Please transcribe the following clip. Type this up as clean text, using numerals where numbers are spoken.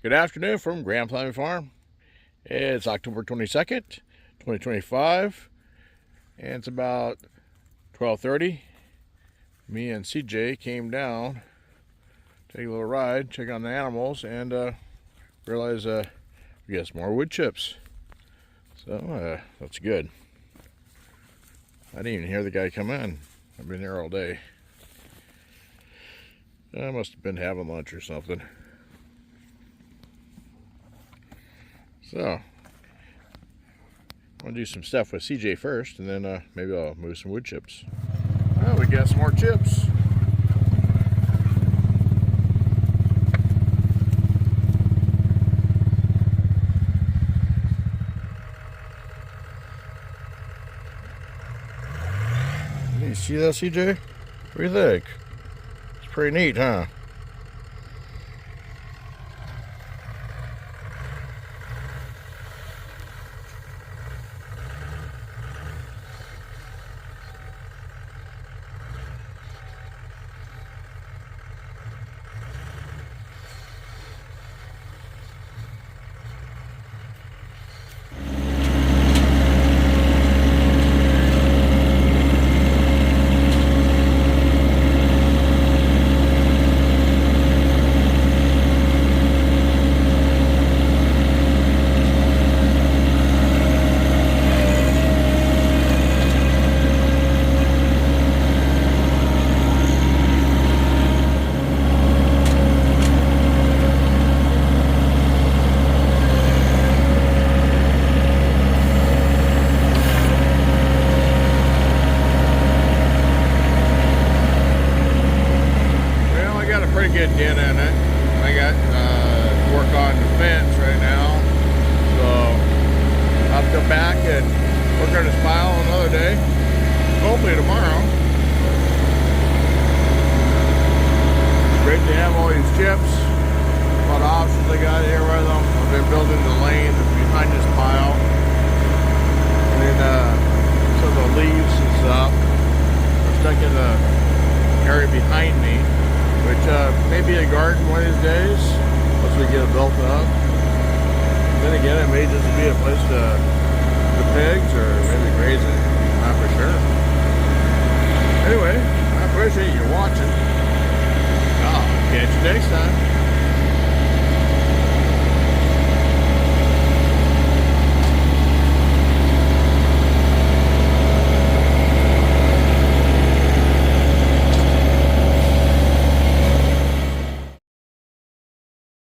Good afternoon from Grand Family Farm. It's October 22nd, 2025, and it's about 12:30. Me and CJ came down, take a little ride, check on the animals, and realize we got some more wood chips. So that's good. I didn't even hear the guy come in. I've been here all day. I must have been having lunch or something. So, I'm going to do some stuff with CJ first, and then maybe I'll move some wood chips. Well, we got some more chips. You see that, CJ? What do you think? It's pretty neat, huh? Pretty good dent in it. I got to work on the fence right now, so I'll have to go back and work on this pile another day, hopefully tomorrow. It's great to have all these chips. A lot of options I got here with them. I've been building the lane that's behind this pile, and then some of the leaves and stuff are stuck in the area behind me, which may be a garden one of these days once we get it built up. Then again, it may just be a place to the pigs or maybe grazing, not for sure. Anyway, I appreciate you watching. I'll catch you next time.